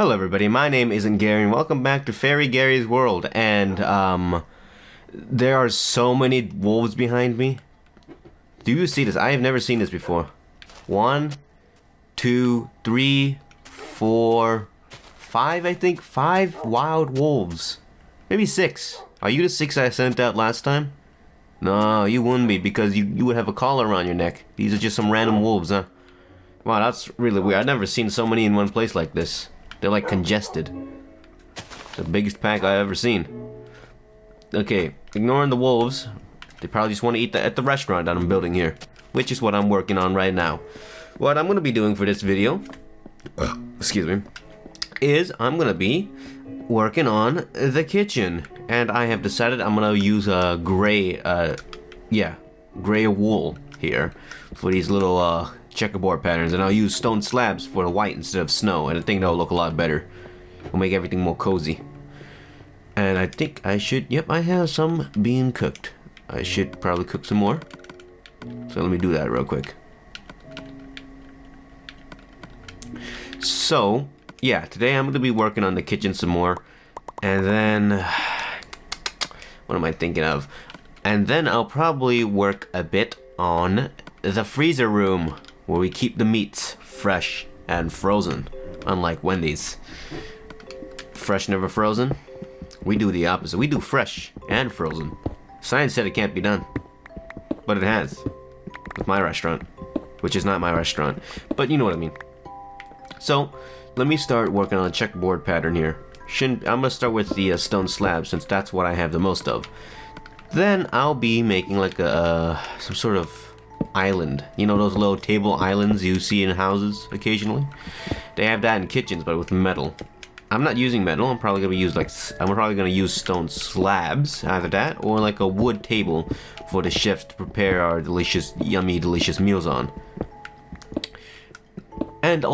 Hello everybody, my name isn't Gary and welcome back to Fairy Gary's World. And there are so many wolves behind me. Do you see this? I have never seen this before. 1, 2, 3, 4, 5, I think. 5 wild wolves. Maybe 6. Are you the 6 I sent out last time? No, you wouldn't be because you would have a collar around your neck. These are just some random wolves, huh? Wow, that's really weird. I've never seen so many in one place like this. They're like congested. It's the biggest pack I've ever seen. Okay, ignoring the wolves. They probably just want to eat at the restaurant that I'm building here, which is what I'm working on right now. What I'm going to be doing for this video, excuse me, is I'm going to be working on the kitchen. And I have decided I'm going to use a gray wool here for these little checkerboard patterns, and I'll use stone slabs for the white instead of snow, and I think that'll look a lot better. It'll make everything more cozy. And I think I should, yep, I have some being cooked. I should probably cook some more. So let me do that real quick. So, yeah, today I'm going to be working on the kitchen some more. And then, what am I thinking of? And then I'll probably work a bit on the freezer room, where we keep the meats fresh and frozen, unlike Wendy's. Fresh, never frozen? We do the opposite. We do fresh and frozen. Science said it can't be done, but it has with my restaurant, which is not my restaurant, but you know what I mean. So, let me start working on a checkerboard pattern here. I'm gonna start with the stone slab, since that's what I have the most of. Then I'll be making like some sort of island. You know those little table islands you see in houses occasionally? They have that in kitchens, but with metal. I'm not using metal. I'm probably gonna use stone slabs, either that or like a wood table for the chefs to prepare our delicious, yummy, delicious meals on. And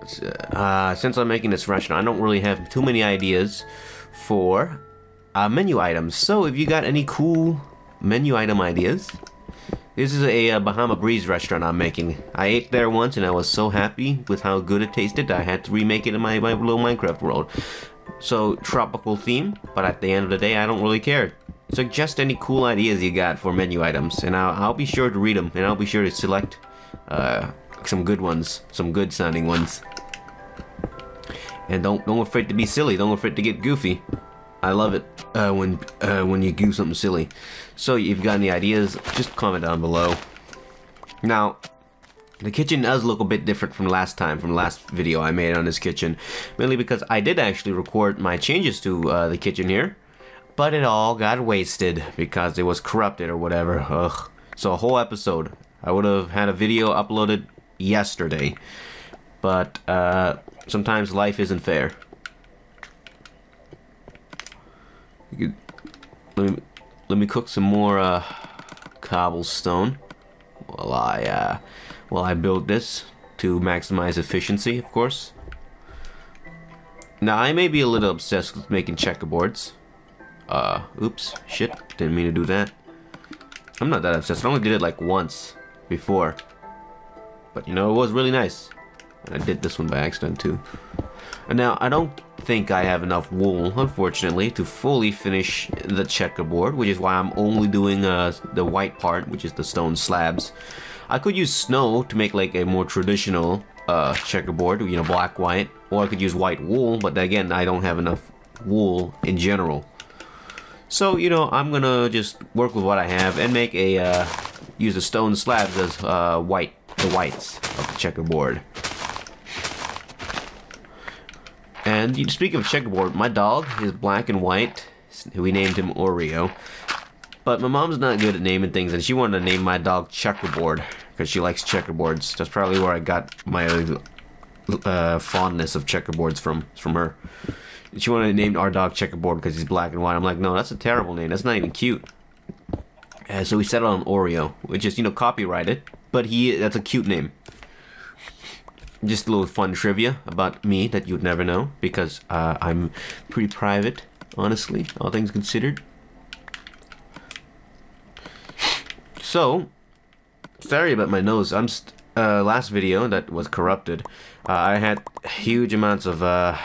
since I'm making this restaurant, I don't really have too many ideas for menu items. So if you got any cool menu item ideas. This is a Bahama Breeze restaurant I'm making. I ate there once and I was so happy with how good it tasted I had to remake it in my little Minecraft world. So, tropical theme, but at the end of the day I don't really care. Suggest any cool ideas you got for menu items and I'll be sure to read them, and I'll be sure to select some good ones, some good sounding ones. And don't afraid to be silly, don't afraid to get goofy. I love it when you do something silly. So if you've got any ideas, just comment down below. Now, the kitchen does look a bit different from last video I made on this kitchen. Mainly because I did actually record my changes to the kitchen here. But it all got wasted because it was corrupted or whatever. Ugh. So a whole episode. I would have had a video uploaded yesterday. But sometimes life isn't fair. Let me cook some more cobblestone while I build this to maximize efficiency, of course. Now I may be a little obsessed with making checkerboards. Oops, shit, didn't mean to do that. I'm not that obsessed. I only did it like once before, but you know, it was really nice. And I did this one by accident too. And now I don't think I have enough wool, unfortunately, to fully finish the checkerboard, which is why I'm only doing the white part, which is the stone slabs. I could use snow to make like a more traditional checkerboard, you know, black white, or I could use white wool, but again, I don't have enough wool in general. So, you know, I'm gonna just work with what I have and make a use the stone slabs as the whites of the checkerboard. And speaking of checkerboard, my dog is black and white. We named him Oreo. But my mom's not good at naming things, and she wanted to name my dog Checkerboard because she likes checkerboards. That's probably where I got my fondness of checkerboards from her. She wanted to name our dog Checkerboard because he's black and white. I'm like, no, that's a terrible name. That's not even cute. So we settled on Oreo, which is, you know, copyrighted, but that's a cute name. Just a little fun trivia about me that you'd never know, because I'm pretty private, honestly, all things considered. So, sorry about my nose. last video that was corrupted, I had huge amounts of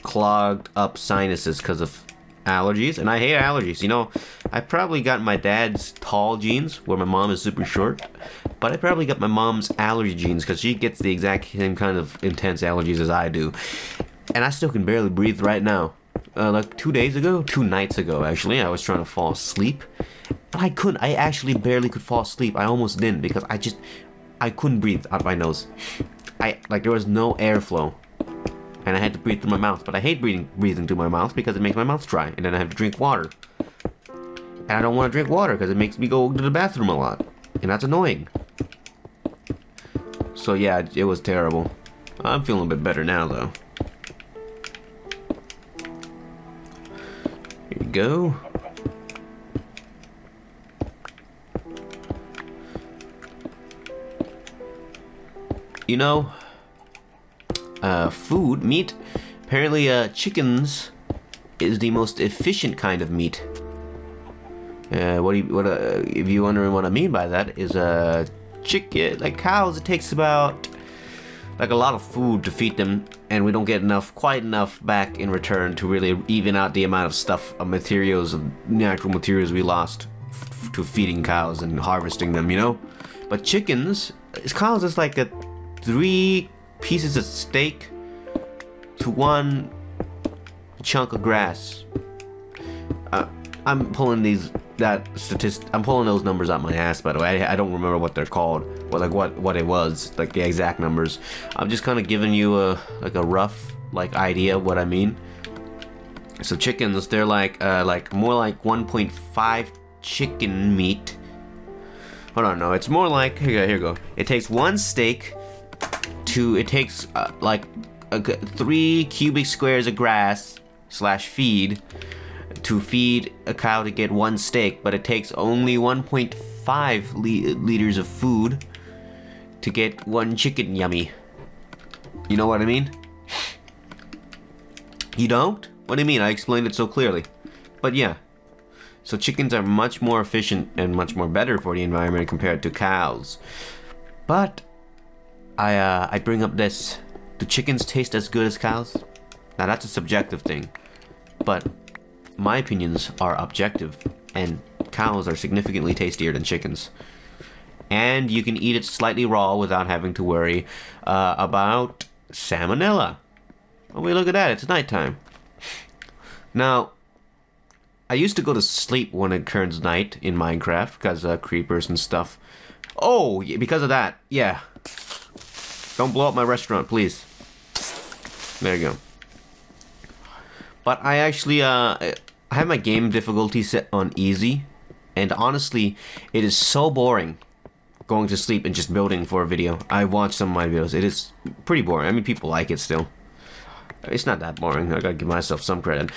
clogged up sinuses because of allergies, and I hate allergies. You know, I probably got my dad's tall genes, where my mom is super short, but I probably got my mom's allergy genes because she gets the exact same kind of intense allergies as I do, and I still can barely breathe right now. Like 2 nights ago actually, I was trying to fall asleep, and I couldn't. I actually barely could fall asleep. I almost didn't because I couldn't breathe out my nose. There was no airflow, and I had to breathe through my mouth. But I hate breathing through my mouth because it makes my mouth dry, and then I have to drink water. And I don't want to drink water because it makes me go to the bathroom a lot, and that's annoying. So yeah, it was terrible. I'm feeling a bit better now though. Here we go. You know, meat. Apparently, chickens is the most efficient kind of meat. If you wondering what I mean by that is chicken, like cows, it takes about like a lot of food to feed them, and we don't get quite enough back in return to really even out the amount of natural materials we lost to feeding cows and harvesting them, you know. But cows is like 3 pieces of steak to 1 chunk of grass. I'm pulling those numbers out my ass, by the way. I don't remember what they're called, what it was, like the exact numbers. I'm just kind of giving you a rough idea of what I mean. So chickens, they're more like 1.5 chicken meat. Hold on, no, it's more like here you go. It takes 1 steak. It takes 3 cubic squares of grass / feed to feed a cow to get 1 steak, but it takes only 1.5 liters of food to get 1 chicken yummy. You know what I mean? You don't? What do you mean? I explained it so clearly. But yeah. So chickens are much more efficient and much more better for the environment compared to cows. But I bring up this. Do chickens taste as good as cows? Now that's a subjective thing, but my opinions are objective, and cows are significantly tastier than chickens. And you can eat it slightly raw without having to worry about salmonella. Oh wait, look at that, it's nighttime. Now, I used to go to sleep when it turns night in Minecraft because creepers and stuff. Oh, because of that, yeah. Don't blow up my restaurant, please. There you go. But I actually, I have my game difficulty set on easy. And honestly, it is so boring going to sleep and just building for a video. I watched some of my videos. It is pretty boring. I mean, people like it still. It's not that boring. I gotta give myself some credit.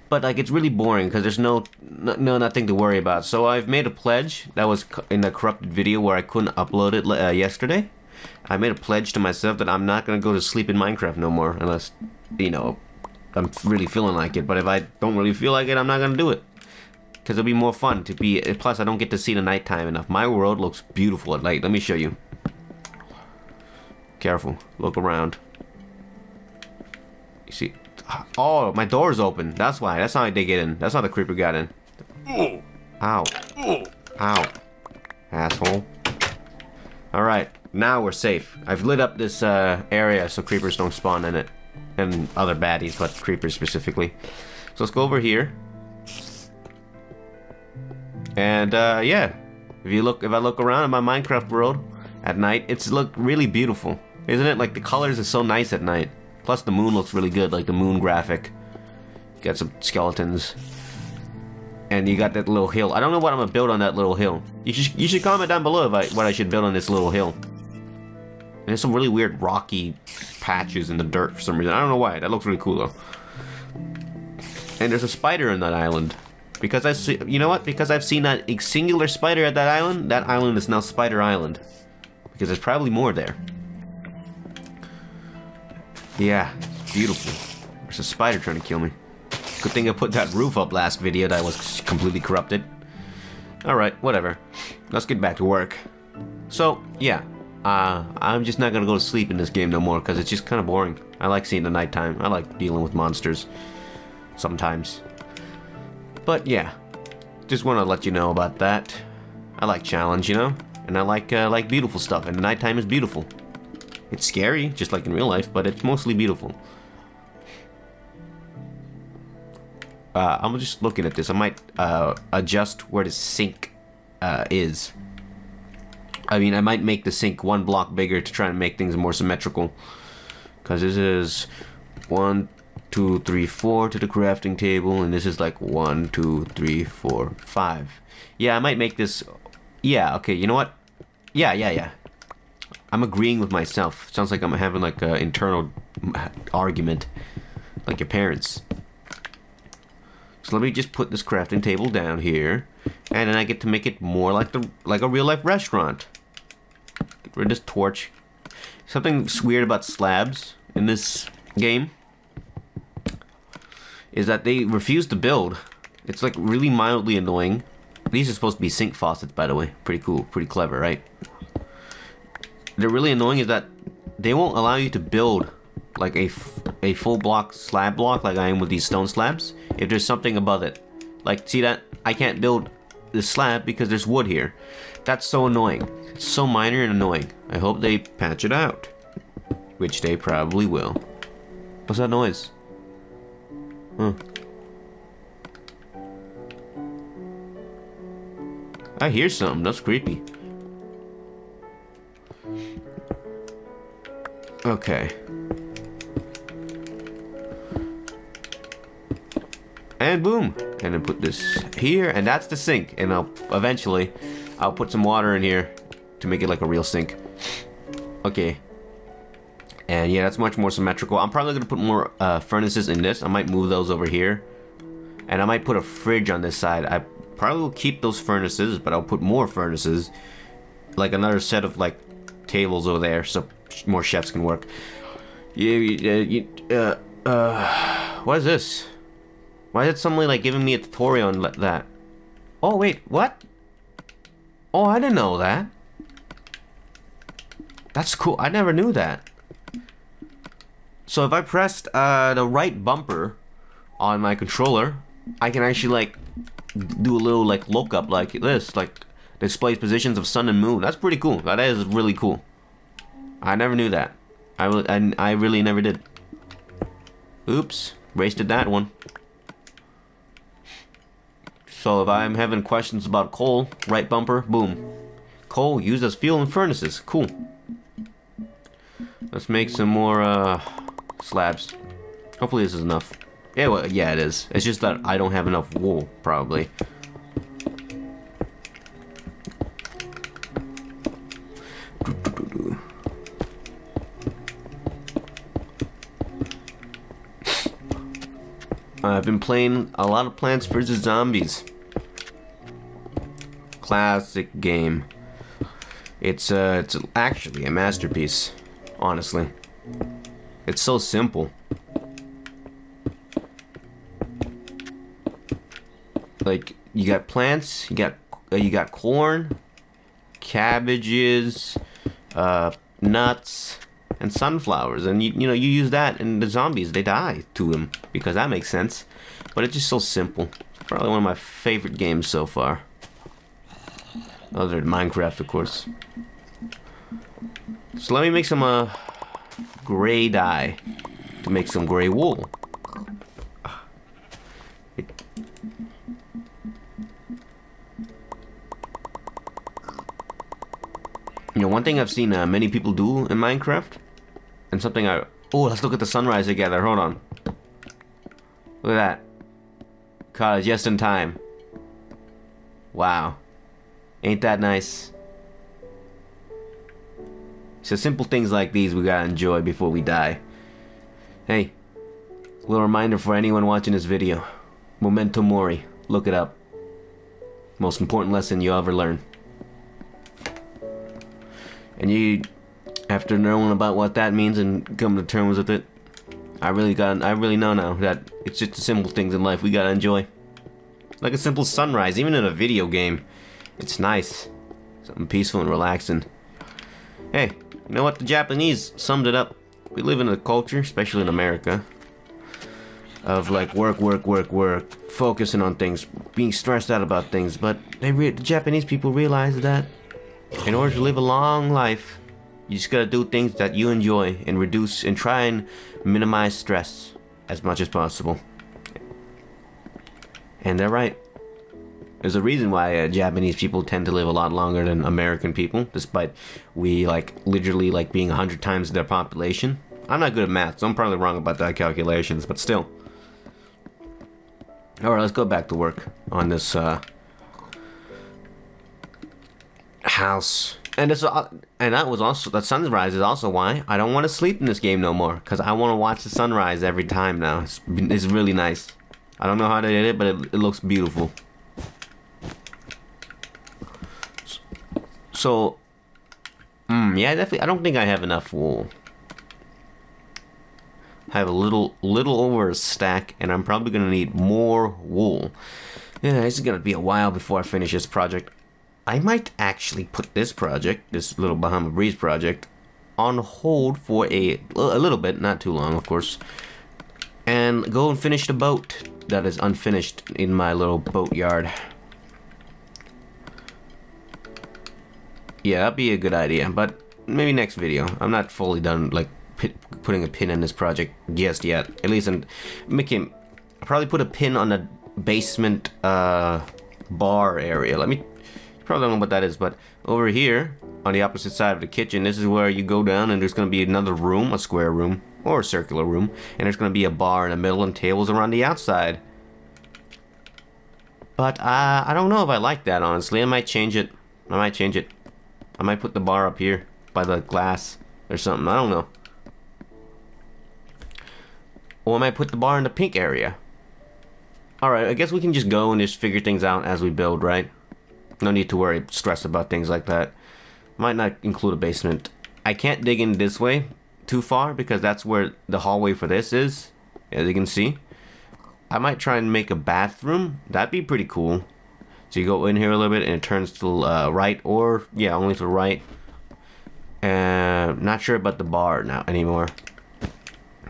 But like, it's really boring because there's nothing to worry about. So I've made a pledge that was in the corrupted video where I couldn't upload it yesterday. I made a pledge to myself that I'm not gonna go to sleep in Minecraft no more unless, you know, I'm really feeling like it. But if I don't really feel like it, I'm not gonna do it. Because it'll be more fun to be, plus I don't get to see the nighttime enough. My world looks beautiful at night. Let me show you. Careful, look around. You see, oh, my door's open. That's why, that's how they get in. That's how the creeper got in. Ow. Ow. Asshole. Alright, now we're safe. I've lit up this area so creepers don't spawn in it. And other baddies, but creepers specifically. So let's go over here. And yeah, if I look around in my Minecraft world at night, it's really beautiful, isn't it? Like the colors are so nice at night. Plus the moon looks really good, like the moon graphic. Got some skeletons, and you got that little hill. I don't know what I'm gonna build on that little hill. You should comment down below what I should build on this little hill. And there's some really weird rocky patches in the dirt for some reason. I don't know why. That looks really cool though. And there's a spider in that island. Because you know what? Because I've seen that singular spider at that island is now Spider Island. Because there's probably more there. Yeah, it's beautiful. There's a spider trying to kill me. Good thing I put that roof up last video that was completely corrupted. Alright, whatever. Let's get back to work. So, yeah. I'm just not gonna go to sleep in this game no more because it's just kind of boring. I like seeing the nighttime. I like dealing with monsters sometimes. But yeah, just want to let you know about that. I like challenge, you know, and I like beautiful stuff. And the nighttime is beautiful. It's scary, just like in real life, but it's mostly beautiful. I'm just looking at this. I might adjust where the sink is. I mean, I might make the sink one block bigger to try and make things more symmetrical. Because this is 1, 2, 3, 4 to the crafting table, and this is like 1, 2, 3, 4, 5. Yeah, I might make this. Yeah, okay. You know what? Yeah. I'm agreeing with myself. Sounds like I'm having like an internal argument, like your parents. So let me just put this crafting table down here, and then I get to make it more like a real life restaurant. Get rid of this torch. Something weird about slabs in this game is that they refuse to build. It's like really mildly annoying. These are supposed to be sink faucets, by the way. Pretty cool, pretty clever, right? They're really annoying is that they won't allow you to build like a full block slab block like I am with these stone slabs if there's something above it. Like, see that? I can't build this slab because there's wood here. That's so annoying. It's so minor and annoying. I hope they patch it out, which they probably will. What's that noise? Huh. I hear something. That's creepy. Okay. And boom. And then put this here, and that's the sink. And eventually I'll put some water in here to make it like a real sink. Okay. And yeah, that's much more symmetrical. I'm probably gonna put more furnaces in this. I might move those over here, and I might put a fridge on this side. I probably will keep those furnaces, but I'll put more furnaces, like another set of like tables over there, so more chefs can work. What is this? Why is it suddenly like giving me a tutorial on that? Oh wait, what? Oh, I didn't know that. That's cool. I never knew that. So if I pressed the right bumper on my controller, I can actually like do a little like lookup like this, like displays positions of sun and moon. That's pretty cool. That is really cool. I never knew that. I really never did. Oops, wasted that one. So if I'm having questions about coal, right bumper, boom. Coal used as fuel in furnaces. Cool. Let's make some more slabs. Hopefully this is enough. Yeah, well, yeah, it is. It's just that I don't have enough wool, probably. I've been playing a lot of Plants vs. Zombies. Classic game. It's actually a masterpiece, honestly. It's so simple. Like, you got plants, you got corn, cabbages, nuts, and sunflowers, and you know you use that, and the zombies, they die to them because that makes sense. But it's just so simple. It's probably one of my favorite games so far, other than Minecraft, of course. So let me make some gray dye to make some gray wool. You know, one thing I've seen many people do in Minecraft, and something oh, let's look at the sunrise together. Hold on. Look at that. Caught it just in time. Wow. Ain't that nice? So simple things like these we gotta enjoy before we die. Hey, a little reminder for anyone watching this video. Memento Mori. Look it up. Most important lesson you'll ever learn. And you, after knowing about what that means and coming to terms with it, I really know now that it's just the simple things in life we gotta enjoy. Like a simple sunrise, even in a video game. It's nice. Something peaceful and relaxing. Hey, you know what? The Japanese summed it up. We live in a culture, especially in America, of like work, work, work, work, focusing on things, being stressed out about things. But the Japanese people realize that in order to live a long life, you just gotta do things that you enjoy and reduce and try and minimize stress as much as possible. And they're right. There's a reason why Japanese people tend to live a lot longer than American people, despite we like literally like being 100 times their population. I'm not good at math, so I'm probably wrong about that calculations, but still. Alright, let's go back to work on this house. And that was also, the sunrise is also why I don't want to sleep in this game no more, because I want to watch the sunrise every time now. It's really nice. I don't know how they did it, but it looks beautiful. So, yeah, definitely. I don't think I have enough wool. I have a little over a stack, and I'm probably gonna need more wool. Yeah, this is gonna be a while before I finish this project. I might actually put this project, this little Bahama Breeze project, on hold for a little bit, not too long, of course, and go and finish the boat that is unfinished in my little boat yard. Yeah, that'd be a good idea, but maybe next video. I'm not fully done, like, putting a pin in this project just yet. At least I'll probably put a pin on the basement bar area. You probably don't know what that is, but over here, on the opposite side of the kitchen, this is where you go down and there's going to be another room, a square room, or a circular room, and there's going to be a bar in the middle and tables around the outside. But I don't know if I like that, honestly. I might change it. I might put the bar up here by the glass or something. I don't know. Or I might put the bar in the pink area. Alright, I guess we can just go and just figure things out as we build, right? No need to worry, stress about things like that. Might not include a basement. I can't dig in this way too far because that's where the hallway for this is, as you can see. I might try and make a bathroom. That'd be pretty cool. So you go in here a little bit and it turns to right, or yeah, only to the right. Not sure about the bar now anymore.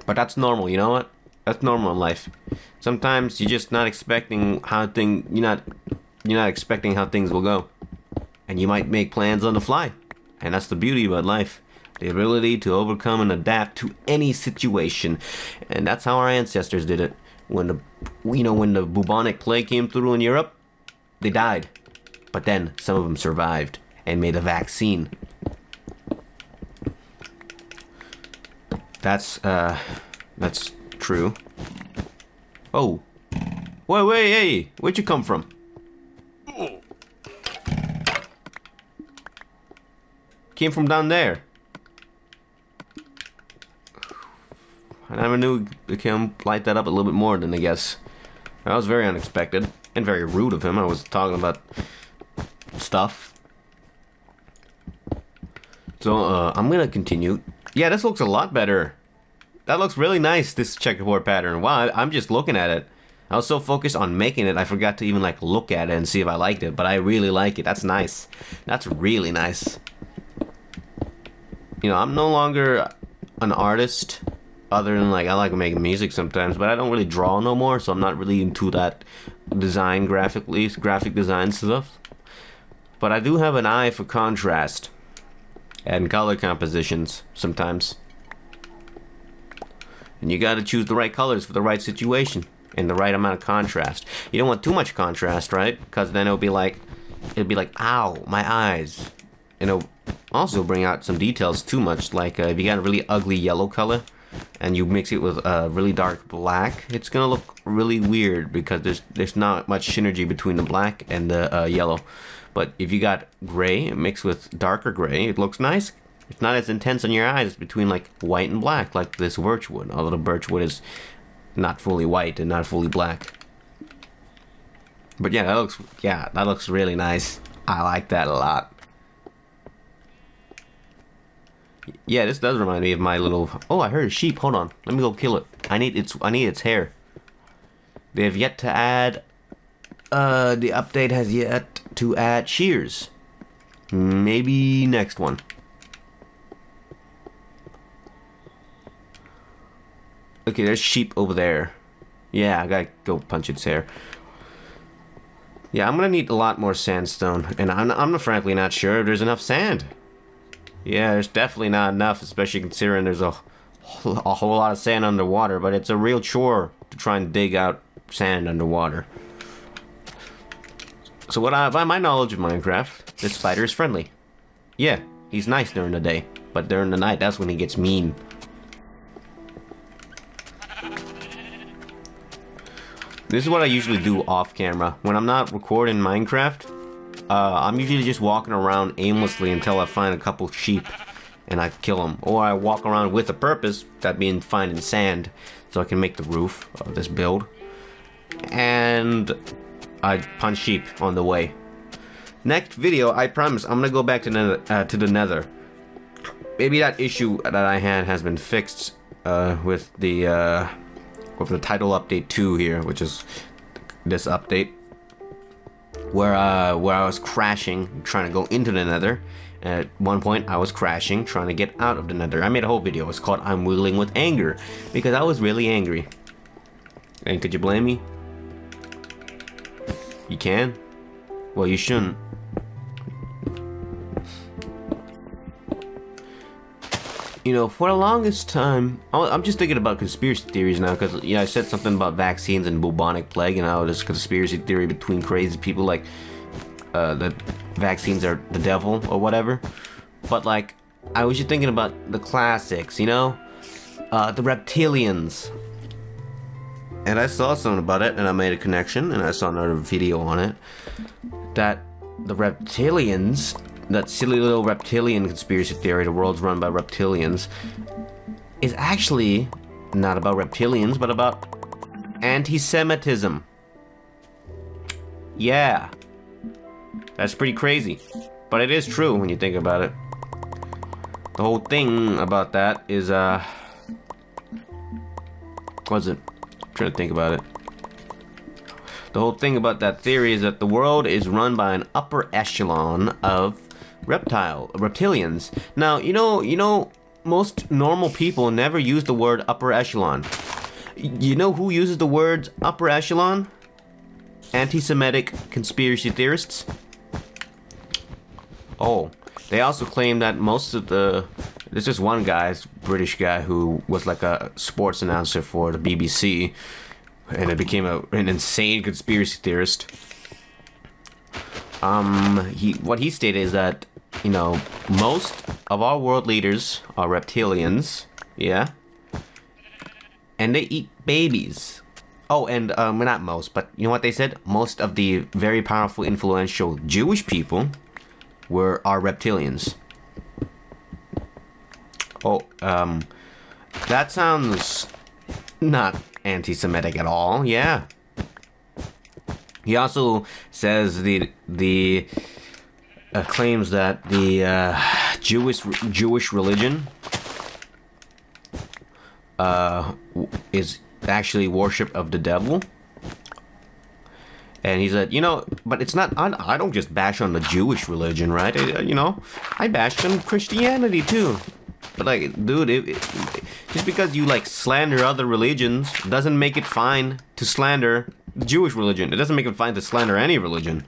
But that's normal, you know what? That's normal in life. Sometimes you're just not expecting how you're not expecting how things will go. And you might make plans on the fly. And that's the beauty about life. The ability to overcome and adapt to any situation. And that's how our ancestors did it. When the bubonic plague came through in Europe, they died. But then some of them survived and made a vaccine. That's true. Oh. Wait, hey, where'd you come from? Came from down there. I never knew it can light that up a little bit more than I guess. That was very unexpected and very rude of him. I was talking about stuff. So, I'm gonna continue. Yeah, this looks a lot better. That looks really nice, this checkerboard pattern. Wow, I'm just looking at it. I was so focused on making it, I forgot to even, like, look at it and see if I liked it. But I really like it. That's nice. That's really nice. You know, I'm no longer an artist. Other than, like, I like making music sometimes. But I don't really draw no more, so I'm not really into that design graphic design stuff. But I do have an eye for contrast. And color compositions, sometimes. And you gotta choose the right colors for the right situation. And the right amount of contrast. You don't want too much contrast, right? Because then it'll be like, ow, my eyes. And it'll also bring out some details too much. Like, if you got a really ugly yellow color, and you mix it with really dark black, it's gonna look really weird because there's not much synergy between the black and the yellow. But if you got gray mixed with darker gray, it looks nice. It's not as intense on your eyes between like white and black like this birchwood, although the birchwood is not fully white and not fully black. But yeah, that looks really nice. I like that a lot. Yeah, this does remind me of my little... Oh, I heard a sheep. Hold on. Let me go kill it. I need its hair. They have yet to add... the update has yet to add shears. Maybe next one. Okay, there's sheep over there. Yeah, I gotta go punch its hair. Yeah, I'm gonna need a lot more sandstone, and I'm frankly not sure if there's enough sand. Yeah, there's definitely not enough, especially considering there's a whole lot of sand underwater, but it's a real chore to try and dig out sand underwater. So by my knowledge of Minecraft, this spider is friendly. Yeah, he's nice during the day, but during the night, that's when he gets mean. This is what I usually do off camera. When I'm not recording Minecraft, I'm usually just walking around aimlessly until I find a couple sheep and I kill them. Or I walk around with a purpose, that being finding sand, so I can make the roof of this build. And I punch sheep on the way. Next video, I promise, I'm gonna go back to the Nether. Maybe that issue that I had has been fixed with the title update 2 here, which is this update, where I was crashing trying to go into the Nether. At one point, I was crashing trying to get out of the Nether. I made a whole video. It's called "I'm Wheeling with Anger" because I was really angry. And could you blame me? You can. Well, you shouldn't. You know, for the longest time, I'm just thinking about conspiracy theories now, because, yeah, I said something about vaccines and bubonic plague, and now there's conspiracy theory between crazy people, like, that vaccines are the devil, or whatever. But, like, I was just thinking about the classics, you know? The reptilians. And I saw something about it, and I made a connection, and I saw another video on it, that the reptilians... that silly little reptilian conspiracy theory, the world's run by reptilians, is actually not about reptilians, but about anti-Semitism. Yeah. That's pretty crazy. But it is true when you think about it. The whole thing about that is, what was it? I'm trying to think about it. The whole thing about that theory is that the world is run by an upper echelon of reptilians. Now, you know, most normal people never use the word upper echelon. You know who uses the words upper echelon? Anti-Semitic conspiracy theorists. Oh, they also claim that most of the... There's just one guy, British guy, who was like a sports announcer for the BBC, and it became an insane conspiracy theorist. What he stated is that, you know, most of our world leaders are reptilians, yeah, and they eat babies. Oh, and not most, but you know what they said? Most of the very powerful, influential Jewish people are reptilians. Oh, that sounds not anti-Semitic at all. Yeah. He also says claims that the Jewish religion is actually worship of the devil. And he said, you know, but it's not, I don't just bash on the Jewish religion, right? You know, I bash on Christianity too. But like, dude, just because you like slander other religions doesn't make it fine to slander the Jewish religion. It doesn't make it fine to slander any religion,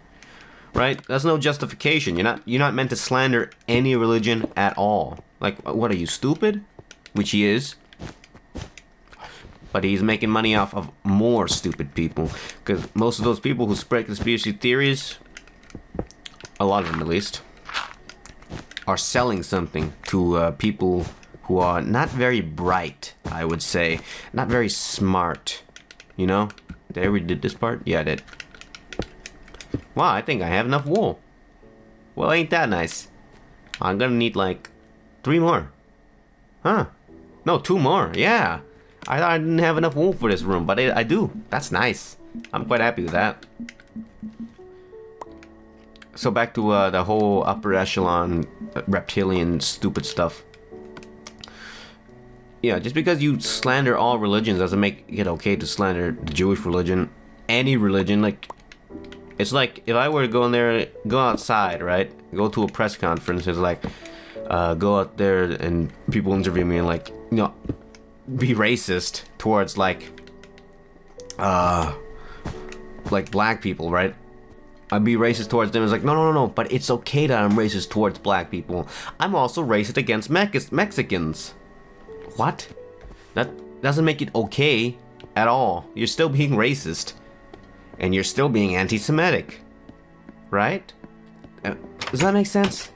right? That's no justification. You're not meant to slander any religion at all. Like, what are you, stupid? Which he is. But he's making money off of more stupid people, because most of those people who spread conspiracy theories, a lot of them at least, are selling something to people who are not very bright, I would say. Not very smart, you know? Did I already did this part? Yeah, I did. Wow, I think I have enough wool. Well, ain't that nice? I'm gonna need like 3 more. Huh? No, 2 more. Yeah. I thought I didn't have enough wool for this room, but I do. That's nice. I'm quite happy with that. So back to the whole upper echelon reptilian stupid stuff. Yeah, just because you slander all religions doesn't make it okay to slander the Jewish religion. Any religion, like, it's like if I were to go in there, go outside, right? Go to a press conference, it's like, go out there and people interview me and like, you know, be racist towards like black people, right? I'd be racist towards them. It's like, no, but it's okay that I'm racist towards black people. I'm also racist against Mexicans. What? That doesn't make it okay at all. You're still being racist. And you're still being anti-Semitic. Right? Does that make sense?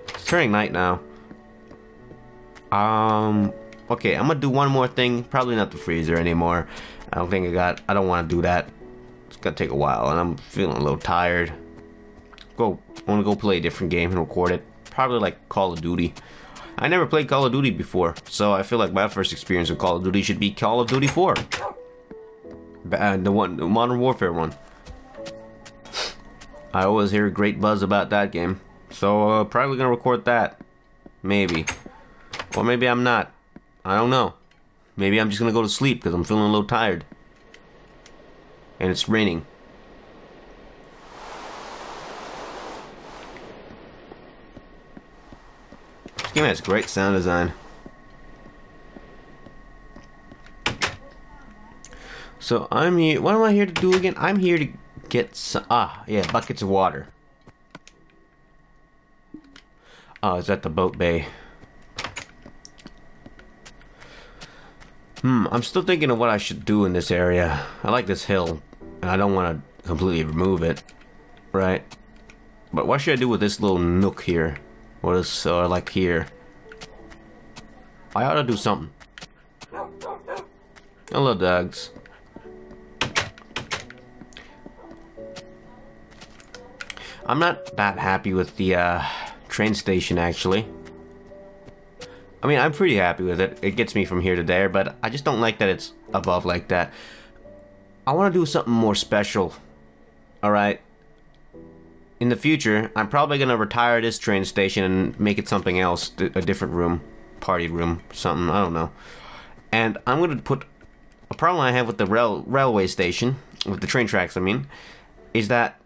It's turning night now. Okay, I'm gonna do one more thing. Probably not the freezer anymore. I don't want to do that. It's gonna take a while, and I'm feeling a little tired. I want to go play a different game and record it. Probably like Call of Duty. I never played Call of Duty before, so I feel like my first experience with Call of Duty should be Call of Duty 4. The Modern Warfare one. I always hear great buzz about that game, so probably gonna record that. Maybe. Or maybe I'm not. I don't know. Maybe I'm just gonna go to sleep because I'm feeling a little tired. And it's raining. This game has great sound design. So I'm here. What am I here to do again? I'm here to get some. Buckets of water. Oh, it's at the boat bay. I'm still thinking of what I should do in this area. I like this hill, and I don't want to completely remove it, right? But what should I do with this little nook here? What is like here? I ought to do something. Hello, dogs. I'm not that happy with the train station, actually. I mean, I'm pretty happy with it. It gets me from here to there, but I just don't like that it's above like that. I want to do something more special. Alright? In the future, I'm probably going to retire this train station and make it something else. A different room. Party room. Something. I don't know. And I'm going to put... A problem I have with the railway station, with the train tracks, I mean, is that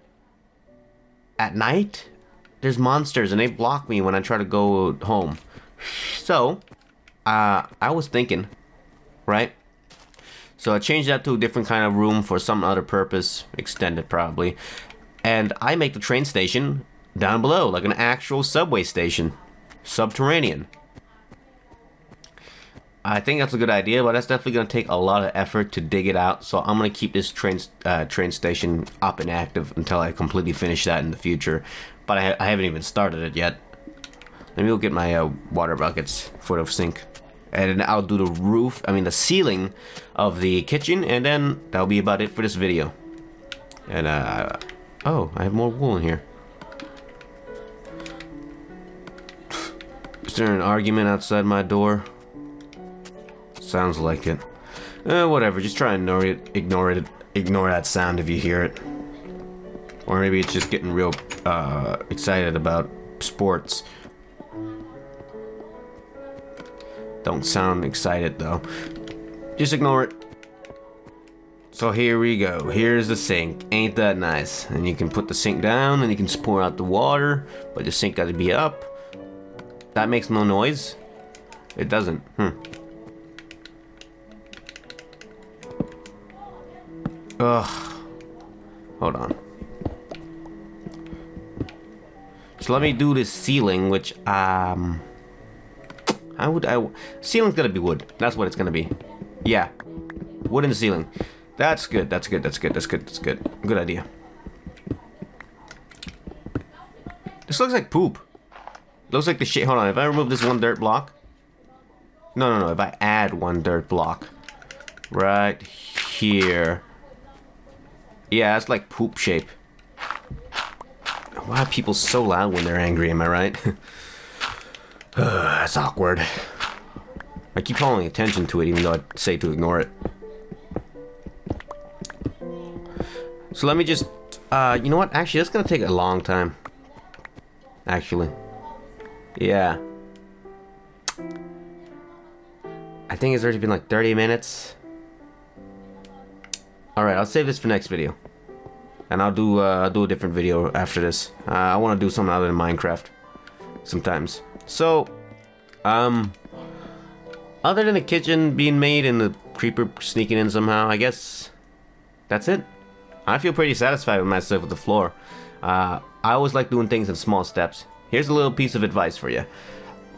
at night, there's monsters and they block me when I try to go home. So, I was thinking, right? So I changed that to a different kind of room for some other purpose, extended probably. And I make the train station down below, like an actual subway station. Subterranean. I think that's a good idea, but that's definitely going to take a lot of effort to dig it out. So I'm going to keep this train station up and active until I completely finish that in the future. But I haven't even started it yet. Let me go get my water buckets for the sink. And then I'll do the roof, the ceiling of the kitchen, and then that'll be about it for this video. And, oh, I have more wool in here. Is there an argument outside my door? Sounds like it. Whatever, just try and ignore that sound if you hear it. Or maybe it's just getting real, excited about sports. Don't sound excited though. Just ignore it. So here we go. Here's the sink. Ain't that nice? And you can put the sink down and you can pour out the water, but the sink got to be up. That makes no noise. It doesn't. Ugh. Hold on. So let me do this ceiling, which ceiling's gonna be wood. That's what it's gonna be. Yeah. Wooden ceiling. That's good. That's good. Good idea. This looks like poop. Looks like the shit. Hold on. If I remove this one dirt block. No. If I add one dirt block. Right here. Yeah, that's like poop shape. Why are people so loud when they're angry? Am I right? That's awkward. I keep calling attention to it even though I say to ignore it. So let me just, you know what? Actually, that's gonna take a long time. Actually. Yeah. I think it's already been like 30 minutes. Alright, I'll save this for next video. And I'll do a different video after this. I want to do something other than Minecraft. Sometimes. So, other than the kitchen being made and the creeper sneaking in somehow, I guess that's it. I feel pretty satisfied with myself with the floor. I always like doing things in small steps. Here's a little piece of advice for you.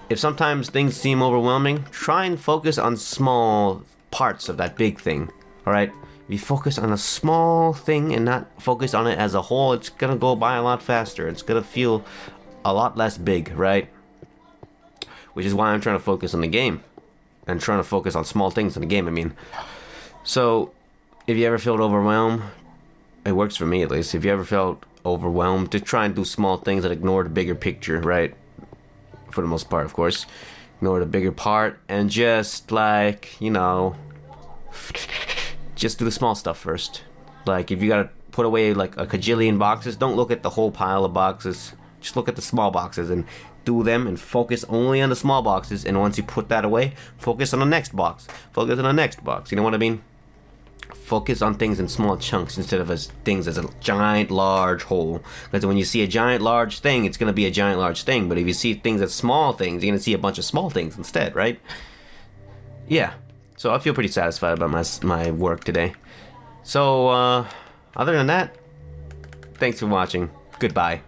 If sometimes things seem overwhelming, try and focus on small parts of that big thing. Alright? If you focus on a small thing and not focus on it as a whole, it's gonna go by a lot faster. It's gonna feel a lot less big, right? Which is why I'm trying to focus on the game. And trying to focus on small things in the game, I mean. So, if you ever felt overwhelmed, it works for me at least. If you ever felt overwhelmed, just try and do small things and ignore the bigger picture, right? For the most part, of course. Ignore the bigger part and just, like, you know, just do the small stuff first. Like, if you gotta put away, like, a kajillion boxes, don't look at the whole pile of boxes. Just look at the small boxes and do them and focus only on the small boxes. And once you put that away, focus on the next box. Focus on the next box. You know what I mean? Focus on things in small chunks instead of as things as a giant, large whole. Because when you see a giant, large thing, it's going to be a giant, large thing. But if you see things as small things, you're going to see a bunch of small things instead, right? Yeah. So I feel pretty satisfied about my work today. So, other than that, thanks for watching. Goodbye.